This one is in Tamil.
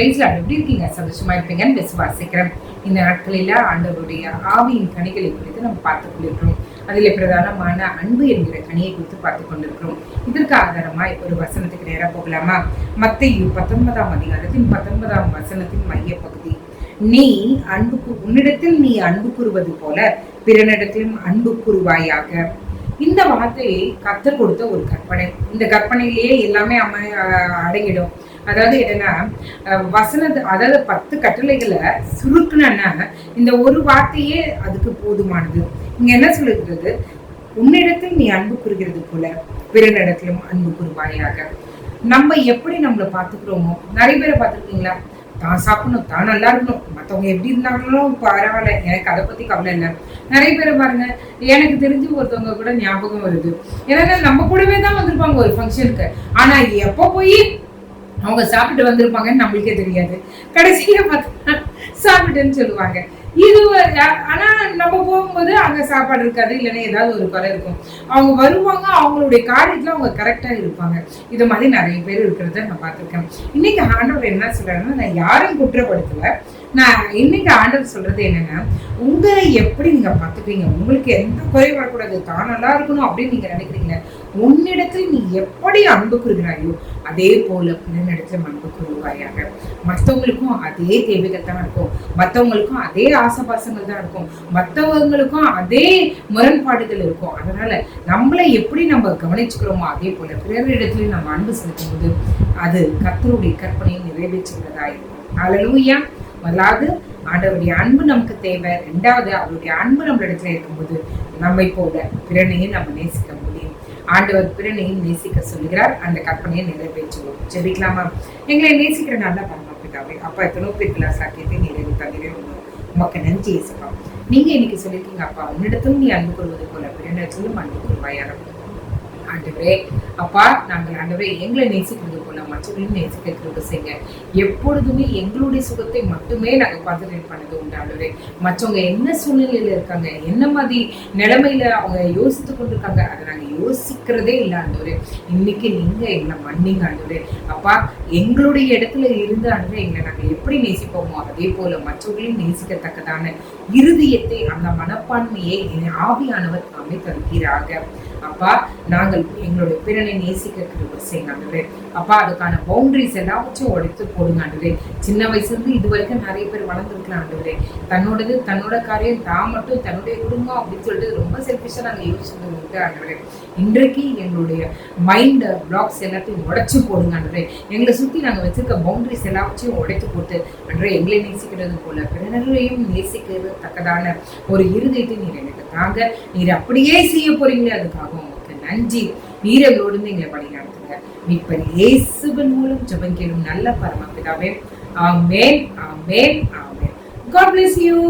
எப்படி இருக்கீங்க? சந்தோஷமா இருப்பீங்கன்னு விசுவாசிக்கிறேன். இந்த நாட்களில ஆண்டவருடைய ஆவியின் கனிகளை குறித்து நம்ம பார்த்துக் கொண்டிருக்கிறோம். அதில் பிரதானமான அன்பு என்கிற கனியை குறித்து பார்த்துக் கொண்டிருக்கிறோம். இதற்கு ஆதாரமாய் ஒரு வசனத்துக்கு நேரா போகலாமா? மத்தேயு 19ஆம் அதிகாரத்தின் 19ஆம் வசனத்தின் மைய பகுதி. உன்னிடத்தில் நீ அன்பு கூறுவது போல பிறனிடத்திலும் அன்பு கூறுவாயாக. இந்த வார்த்தையை கர்த்தர் கொடுத்த ஒரு கற்பனை. இந்த கற்பனையிலேயே எல்லாமே அடங்கிடும். அதாவது என்னன்னா, அதாவது 10 கட்டளைகளை சுருக்குனா இந்த ஒரு வார்த்தையே அதுக்கு போதுமானது. இங்க என்ன சொல்லுகிறது? உன்னிடத்தில் நீ அன்பு கூறுகிறது போல பிறனிடத்திலும் அன்பு கூறுவாயாக. நம்ம எப்படி நம்மளை பார்த்துக்கிறோமோ, நிறைய பேரை பார்த்துருக்கீங்களா? தான் சாப்பிடணும், தான் நல்லா இருக்கணும், மற்றவங்க எப்படி இருந்தாலும் பரவாயில்ல, எனக்கு அதை பத்தி கவலை இல்லை. நிறைய பேரை பாருங்க, எனக்கு தெரிஞ்சு ஒருத்தவங்க கூட ஞாபகம் வருது. ஏன்னா நம்ம கூடவே தான் வந்திருப்பாங்க ஒரு ஃபங்க்ஷனுக்கு. ஆனா எப்போ போய் அவங்க சாப்பிட்டு வந்திருப்பாங்கன்னு நம்மளுக்கே தெரியாது. கடைசியில பார்த்தா சாப்பிட்டுன்னு சொல்லுவாங்க. இது ஆனா நம்ம போகும்போது அங்க சாப்பாடு இருக்காது, இல்லைன்னா ஏதாவது ஒரு குறை இருக்கும். அவங்க வருவாங்க, அவங்களுடைய காரியத்துல அவங்க கரெக்டா இருப்பாங்க. இது மாதிரி நிறைய பேர் இருக்கிறத நான் பார்த்திருக்கேன். இன்னைக்கு ஆண்டவர் என்ன சொல்றாருன்னா, நான் யாரையும் குற்றப்படுத்தல. நான் இன்னைக்கு ஆண்டவர் சொல்றது என்னன்னா, உங்களை எப்படி நீங்க பார்த்துக்கிறீங்க, உங்களுக்கு எந்த குறையும் வரக்கூடாது, தான் நல்லா இருக்கணும் அப்படின்னு நீங்க நினைக்கிறீங்க. உன்னிடத்தில் நீ எப்படி அன்பு கூறுகிறாயோ அதே போல பிறனிடத்தில் அன்பு கூறுவாயாக. மற்றவங்களுக்கும் அதே தேவைகள் தான் இருக்கும், மற்றவங்களுக்கும் அதே ஆசபாசங்கள் தான் இருக்கும், மற்றவங்களுக்கும் அதே முரண்பாடுகள் இருக்கும். அதனால நம்மளை எப்படி நம்ம கவனிச்சுக்கிறோமோ அதே போல பிறரிடத்திலையும் நம்ம அன்பு செலுத்தும் போது அது கர்த்தருடைய கற்பனையை நிறைவேற்றுகிறதா இருக்கும். அல்லேலூயா. முதலாவது ஆண்டவருடைய அன்பு நமக்கு தேவை. இரண்டாவது அவருடைய அன்பு நம்மளிடத்துல இருக்கும்போது நம்மை போல பிறனையும் நம்ம நேசிக்க முடியும். ஆண்டவர் பிறனையும் நேசிக்க சொல்லுகிறார். அந்த கற்பனையை நிறைவேற்றுவோம். ஜெபிக்கலாமா? எங்களை நேசிக்கிற நல்ல பரமபிதாவே, அப்பா எத்தனோ பேருக்குள்ள சாக்கியத்தை நிறைவு தந்திரே உமக்கு நன்றி இயேசுப்பா. நீங்க இன்னைக்கு சொல்லியிருக்கீங்க, அப்பா உன்னிடத்திலும் நீ அன்பு கூறுவது போல பிறனிடத்திலும் அன்பு கூறுவாயாக. ஆண்டவரே அப்பா, நாங்கள் ஆண்டவரே எங்களை நேசிக்கிறது போல மற்றவர்களையும் நேசிக்கிறது செய்யுங்க. எப்பொழுதுமே எங்களுடைய சுகத்தை மட்டுமே நாங்கள் கான்சன்ட்ரேட் பண்ணது உண்டு ஆண்டவரே. மற்றவங்க என்ன சூழ்நிலையில இருக்காங்க, என்ன மாதிரி நிலைமையில அவங்க யோசித்து கொண்டிருக்காங்க, அதை நாங்கள் யோசிக்கிறதே இல்லை ஆண்டவரே. இன்னைக்கு நீங்க எங்களை மன்னிங்க ஆண்டவரே. அப்பா, எங்களுடைய இடத்துல இருந்து ஆண்டவரே எங்களை நாங்கள் எப்படி நேசிப்போமோ அதே போல மற்றவர்களையும் நேசிக்கத்தக்கதான இருதயத்தை, அந்த மனப்பான்மையை ஆவியானவர் தாமே தருகிறாக. அப்பா, நாங்கள் எங்களுடைய பிறனை நேசிக்க கிருபை செய்யுங்க ஆண்டவரே. அப்பா, அதுக்கான பவுண்டரிஸ் எல்லாவற்றையும் உடைத்து போடுங்க ஆண்டவரே. சின்ன வயசுல இருந்து இது வரைக்கும் நிறைய பேர் வளர்ந்துருக்கலாம் ஆண்டவரே. தன்னோட காரியம் தான் மட்டும், தன்னுடைய குடும்பம் அப்படின்னு சொல்லிட்டு ரொம்ப செல்ஃபிஷா நாங்கள் யோசிச்சுட்டு ஆண்டவரே. இன்றைக்கு எங்களுடைய மைண்ட் பிளாக்ஸ் எல்லாத்தையும் உடைச்சு போடுங்க ஆண்டவரே. எங்களை சுத்தி நாங்கள் வச்சிருக்க பவுண்டரிஸ் எல்லாவற்றையும் உடைத்து போட்டு ஆண்டவரே, எங்களை நேசிக்கிறது போல பிறனையும் நேசிக்கிறது தக்கதான ஒரு இருதயத்தை நீர் எனக்கு தாங்க. நீர் அப்படியே செய்ய போறீங்களே, அதுக்காக உங்களுக்கு நன்றி. நீர் எங்களோடு எங்களை வழி நடத்துங்க. மீட்பர் இயேசுவின் மூலம் ஜெபம் கேளும் நல்ல பரமபிதாவே. ஆமென், ஆமென், ஆமென். God bless you.